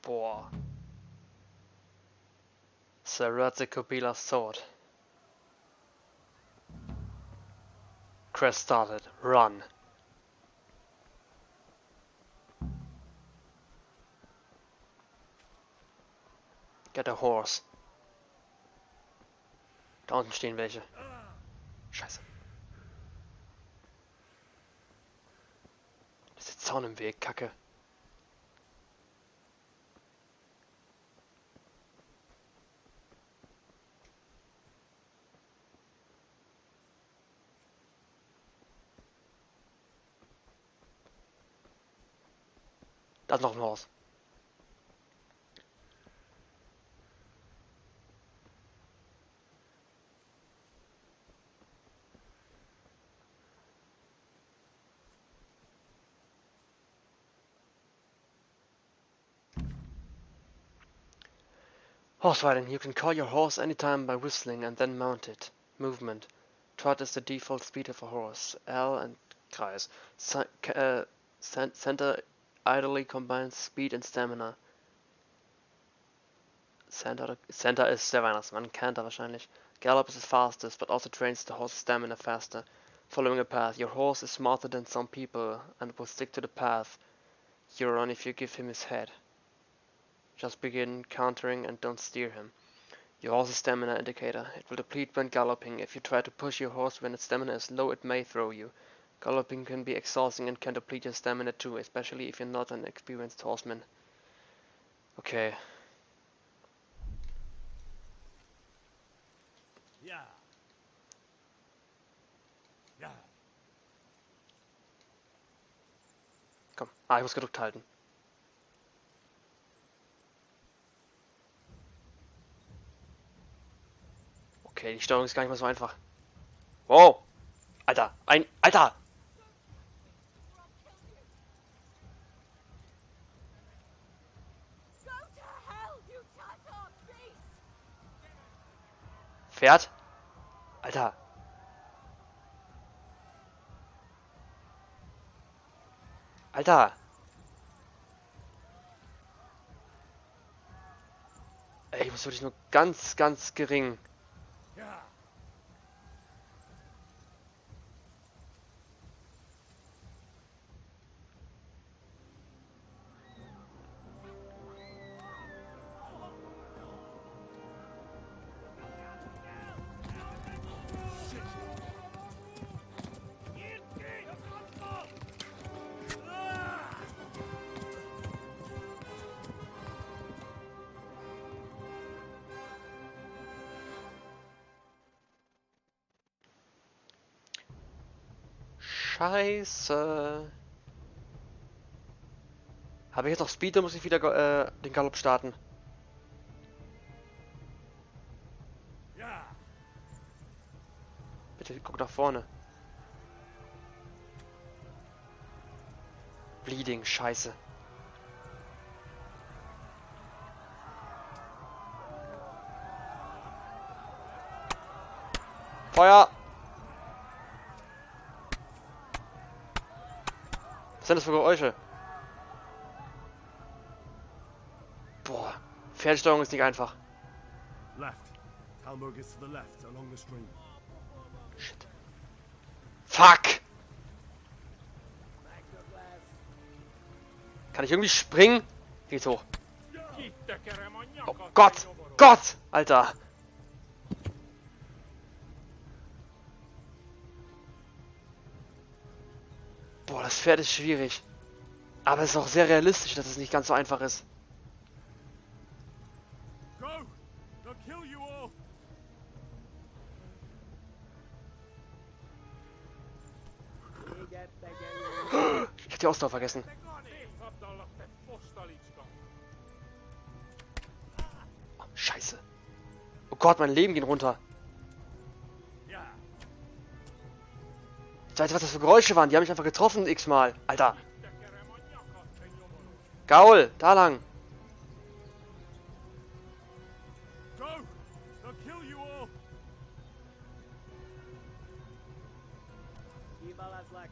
Boah. Sir Ratzikobila's sword. Crest started. Run. Get a horse. Da unten stehen welche. Scheiße. Das ist der Zaun im Weg, Kacke. Da ist noch ein Haus. Horse riding. You can call your horse anytime by whistling and then mount it. Movement. Trot is the default speed of a horse. L and Kreis. Center idly combines speed and stamina. Center ist der Weihnachtsmann. Canter wahrscheinlich. Gallop is the fastest, but also trains the horse's stamina faster. Following a path. Your horse is smarter than some people and will stick to the path you're on if you give him his head. Just begin countering and don't steer him. Your horse's stamina indicator. It will deplete when galloping. If you try to push your horse when its stamina is low, it may throw you. Galloping can be exhausting and can deplete your stamina too, especially if you're not an experienced horseman. Okay. Ja. Ja. Komm. Ich muss gedrückt halten. Okay, die Steuerung ist gar nicht mehr so einfach. Wow! Alter! Alter! Pferd? Alter! Alter! Ey, ich muss wirklich nur ganz gering. Ja. Scheiße. Habe ich jetzt noch Speed, oder muss ich wieder den Galopp starten? Ja. Bitte guck nach vorne. Bleeding, scheiße. Feuer! Was sind das für Geräusche? Boah, Pferdesteuerung ist nicht einfach. Left. Talmberg is to the left along the stream. Shit. Fuck! Kann ich irgendwie springen? Geht's hoch. Oh Gott! Gott! Alter! Boah, das Pferd ist schwierig. Aber es ist auch sehr realistisch, dass es nicht ganz so einfach ist. Go! They'll kill you all. Ich hab die Ausdauer vergessen. Oh, Scheiße. Oh Gott, mein Leben geht runter. Ja. Ich weiß nicht, was das für Geräusche waren. Die haben mich einfach getroffen x-mal. Alter. Gaul, da lang. Go! They'll kill you all.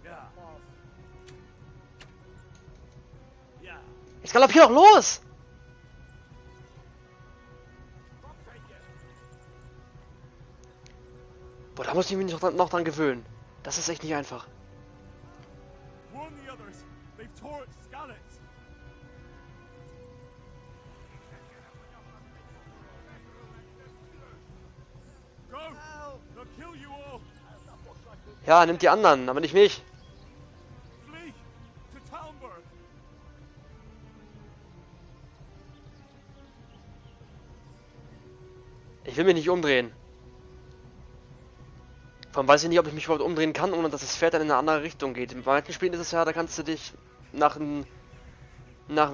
Ja. Ja. Jetzt galoppier doch los! muss ich mich noch dran gewöhnen. Das ist echt nicht einfach. Warn the others. They've tore at Skalitz. Go! They'll kill you all. Ja, nimmt die anderen, aber nicht mich. Flee to Talmberg. Ich will mich nicht umdrehen. Vor allem weiß ich nicht, ob ich mich überhaupt umdrehen kann, ohne dass das Pferd dann in eine andere Richtung geht. In manchen Spielen ist es ja, da kannst du dich nach dem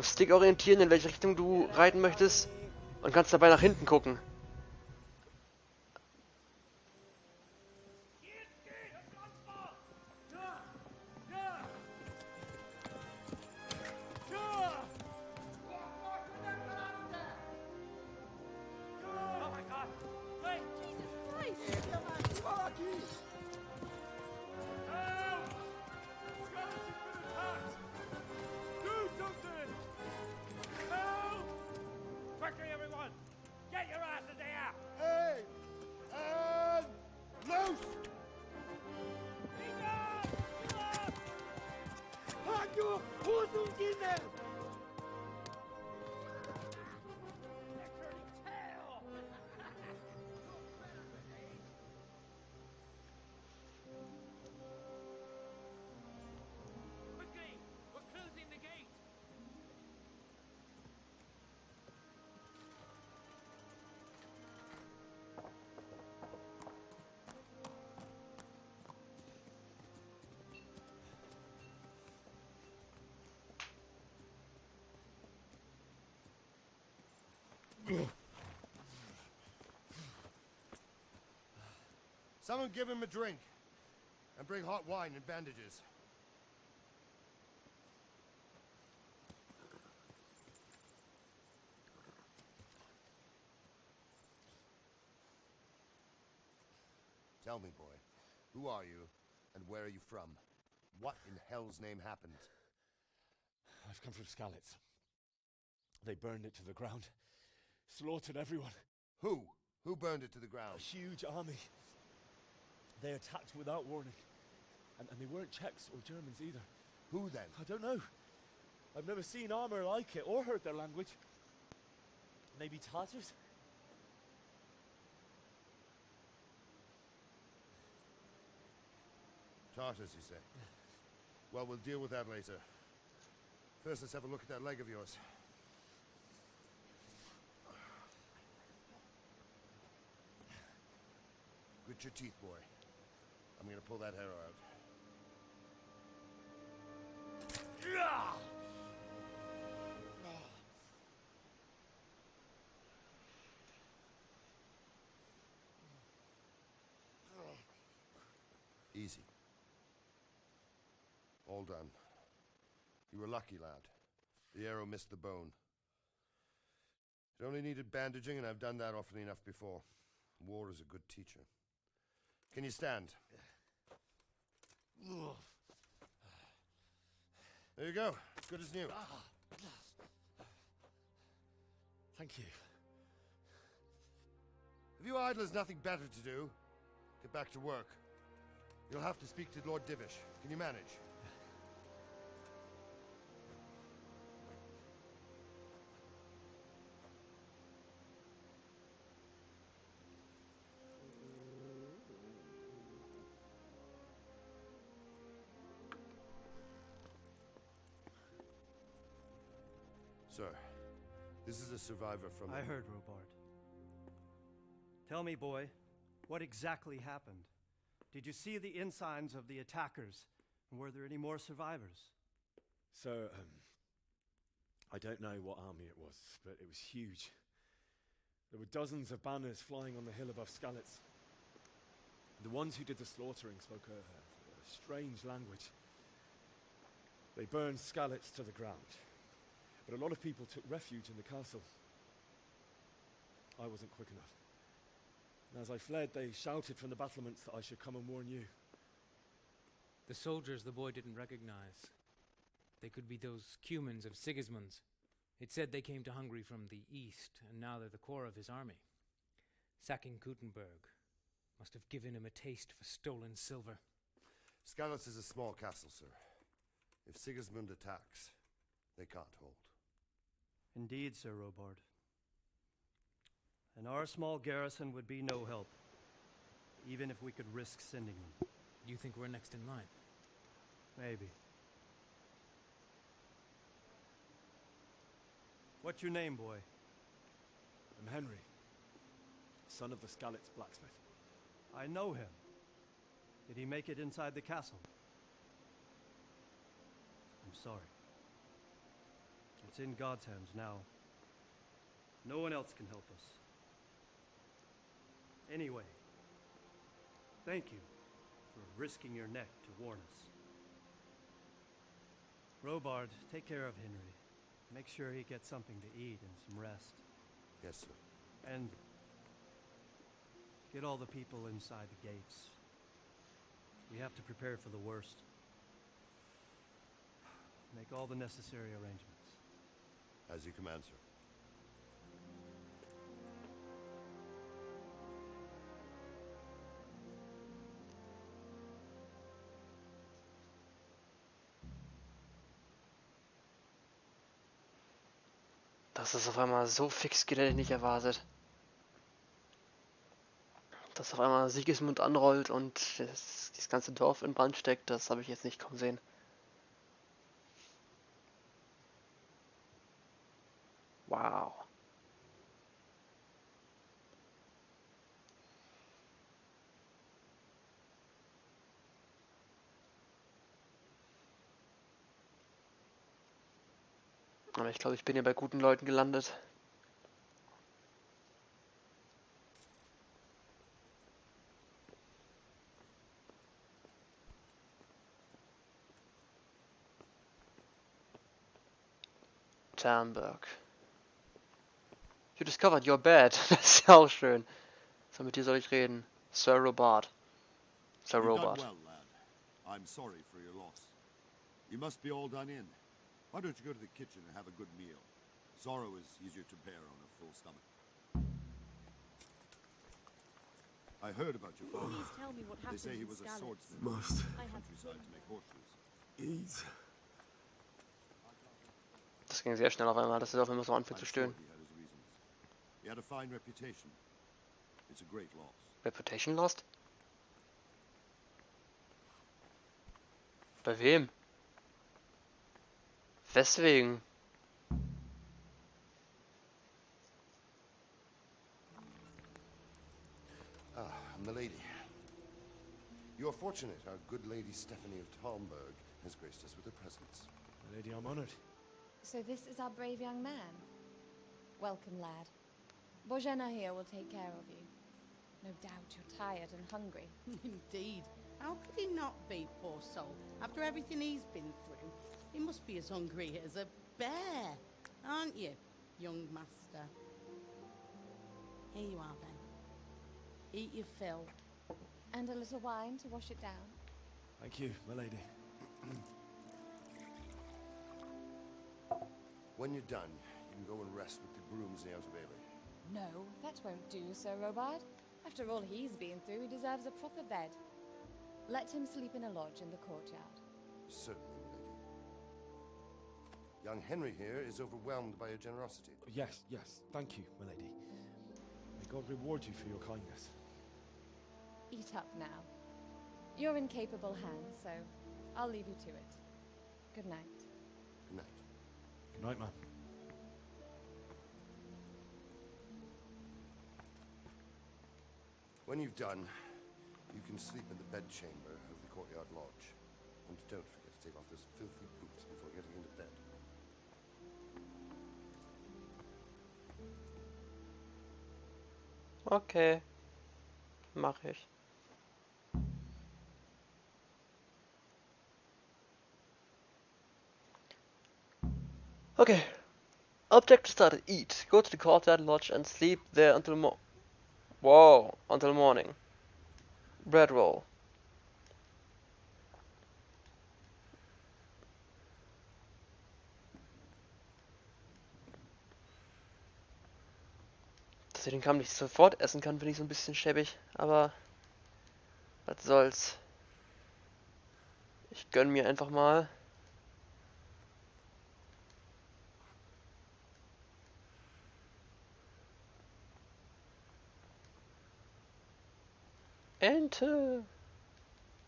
Stick orientieren, in welche Richtung du reiten möchtest. Und kannst dabei nach hinten gucken. Someone give him a drink. And bring hot wine and bandages. Tell me, boy, who are you, and where are you from? What in hell's name happened? I've come from Skalitz. They burned it to the ground. Slaughtered everyone. Who? Who burned it to the A ground? huge army. They attacked without warning. And they weren't Czechs or Germans either. Who then? I don't know. I've never seen armor like it or heard their language. Maybe Tatars? Tartars, you say? Well, we'll deal with that later. First, let's have a look at that leg of yours. Grit your teeth, boy. I'm gonna pull that hair out. Easy. All done. You were lucky, lad. The arrow missed the bone. It only needed bandaging, and I've done that often enough before. War is a good teacher. Can you stand? There you go. Good as new. Thank you. Have you idlers nothing better to do? Get back to work. You'll have to speak to Lord Divish. Can you manage? Sir, this is a survivor from... I heard, Robard. Tell me, boy, what exactly happened? Did you see the ensigns of the attackers? And were there any more survivors? So, I don't know what army it was, but it was huge. There were dozens of banners flying on the hill above Skalitz. The ones who did the slaughtering spoke a strange language. They burned Skalitz to the ground. But a lot of people took refuge in the castle. I wasn't quick enough. And as I fled, they shouted from the battlements that I should come and warn you. The soldiers the boy didn't recognize. They could be those Cumans of Sigismund's. It said they came to Hungary from the east, and now they're the core of his army. Sacking Kuttenberg. Must have given him a taste for stolen silver. Skalitz is a small castle, sir. If Sigismund attacks, they can't hold. Indeed, Sir Robard. And our small garrison would be no help, even if we could risk sending them. You think we're next in line? Maybe. What's your name, boy? I'm Henry, son of the Skalitz blacksmith. I know him. Did he make it inside the castle? I'm sorry. It's in God's hands now. No one else can help us. Anyway, thank you for risking your neck to warn us. Robard, take care of Henry. Make sure he gets something to eat and some rest. Yes, sir. And get all the people inside the gates. We have to prepare for the worst. Make all the necessary arrangements. As you command, sir. Dass es auf einmal so fix geht, hätte ich nicht erwartet. Dass auf einmal Sigismund anrollt und das ganze Dorf in Brand steckt, das habe ich jetzt nicht kommen sehen. Wow. Aber ich glaube, ich bin hier bei guten Leuten gelandet. Ternberg. You discovered your bed. Das ist ja auch schön. So, mit dir soll ich reden. Sir Robard. Sir You've done Robard. well, lad. I'm sorry for your loss. You must be all done in. Why don't you go to the kitchen and have a good meal? Sorrow is easier to bear on a full stomach. I heard about your father. Please tell me what They happened say he in was a Skalitz. swordsman Must in the I have countryside to make horseshoes. eat. Das ging sehr schnell auf einmal, dass er auf einmal so anfängt zu I'm sure stöhnen. he had his reasons. He had a fine reputation. It's a great loss. Reputation lost? Bei wem? Weswegen? I'm the lady. You're fortunate our good lady Stephanie of Talmberg has graced us with her presence. Lady, I'm honored. So this is our brave young man. Welcome, lad. Bozhena here will take care of you. No doubt you're tired and hungry. Indeed. How could he not be, poor soul? After everything he's been through, he must be as hungry as a bear, aren't you, young master? Here you are, then. Eat your fill. And a little wine to wash it down. Thank you, my lady. When you're done, you can go and rest with the grooms in the Outer Bailey. No, that won't do, Sir Robard. After all he's been through, he deserves a proper bed. Let him sleep in a lodge in the courtyard. Certainly, milady. Young Henry here is overwhelmed by your generosity. Yes, yes, thank you, my lady. May God reward you for your kindness. Eat up now. You're in capable hands, so I'll leave you to it. Good night. Good night. Good night, man. When you've done, you can sleep in the bedchamber of the courtyard lodge. And don't forget to take off those filthy boots before getting into bed. Okay. Mach ich. Okay. Objective started. Eat. Go to the courtyard lodge and sleep there until until morning. Bread roll. Dass ich den Kamm nicht sofort essen kann, finde ich so ein bisschen schäbig, aber Was soll's? Ich gönn mir einfach mal. Ente!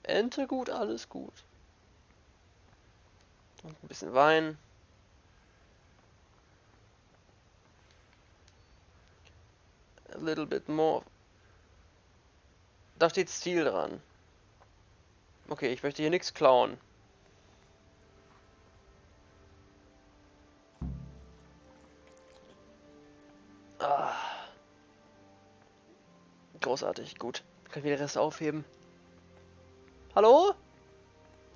Ente gut, alles gut. Und ein bisschen Wein. A little bit more. Da steht Stil dran. Okay, ich möchte hier nichts klauen. Ah, großartig, gut. Kann ich mir den Rest aufheben. Hallo?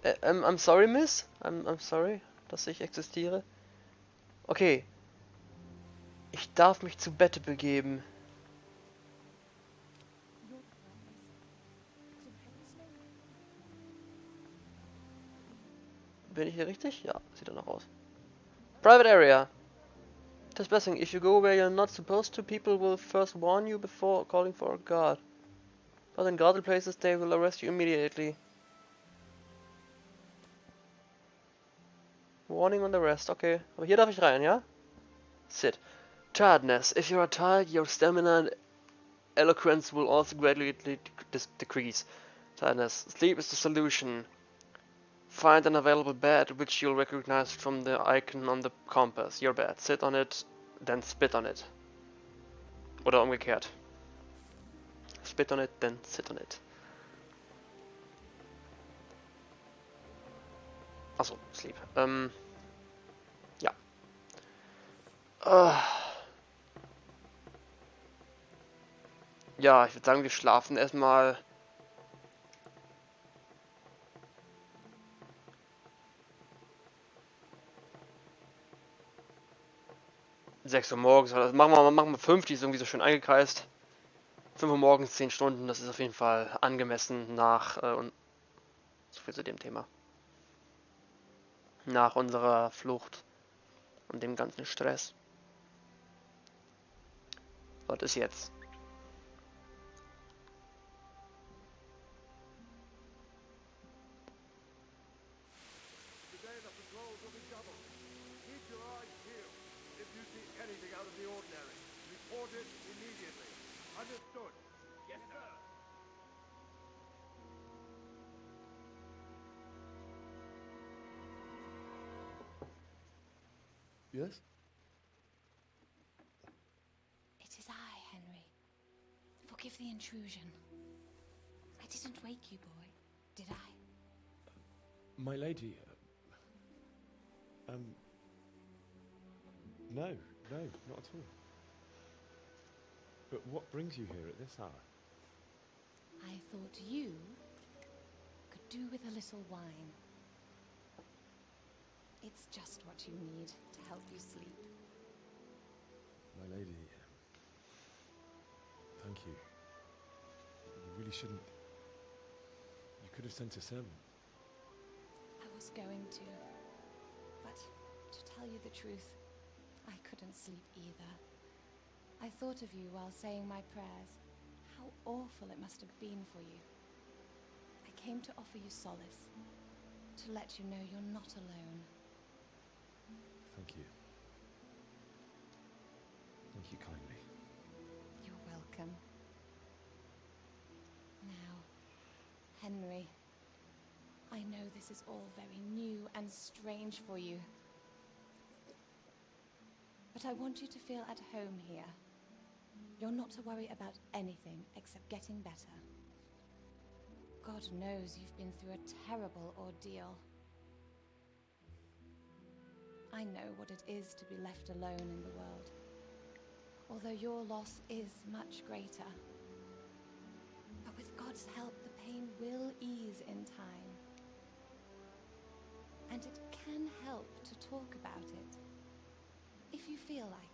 I'm sorry, Miss. I'm sorry, dass ich existiere. Okay. Ich darf mich zu Bette begeben. Bin ich hier richtig? Ja, sieht danach aus. Private area. Trespassing. If you go where you're not supposed to, people will first warn you before calling for a guard. But in guarded places, they will arrest you immediately. Warning on the rest. Okay. Aber hier darf ich rein, ja? Sit. Tiredness. If you are tired, your stamina and eloquence will also gradually decrease. Tiredness. Sleep is the solution. Find an available bed which you'll recognize from the icon on the compass. Your bed. Sit on it, then spit on it. Oder umgekehrt. Spit on it, then sit on it. Achso, Sleep. Ja. Ja, ich würde sagen, wir schlafen erstmal. Sechs Uhr morgens, oder machen wir 5, die ist irgendwie so schön eingekreist. 5 Uhr morgens, 10 Stunden, das ist auf jeden Fall angemessen nach, und so viel zu dem Thema. Nach unserer Flucht und dem ganzen Stress. Was ist jetzt? Today the patrols will be doubled. Keep your eyes peeled. If you see anything out of the ordinary, report it immediately. Understood? Yes, sir. Yes? It is I, Henry. Forgive the intrusion. I didn't wake you, boy, did I? My lady. No, not at all. But what brings you here at this hour? I thought you could do with a little wine. It's just what you need to help you sleep. My lady. Thank you. You really shouldn't. You could have sent a servant. I was going to. But to tell you the truth, I couldn't sleep either. I thought of you while saying my prayers. How awful it must have been for you. I came to offer you solace. To let you know you're not alone. Thank you. Thank you kindly. You're welcome. Now, Henry, I know this is all very new and strange for you. But I want you to feel at home here. You're not to worry about anything except getting better. God knows you've been through a terrible ordeal. I know what it is to be left alone in the world. Although your loss is much greater. But with God's help, the pain will ease in time. And it can help to talk about it, if you feel like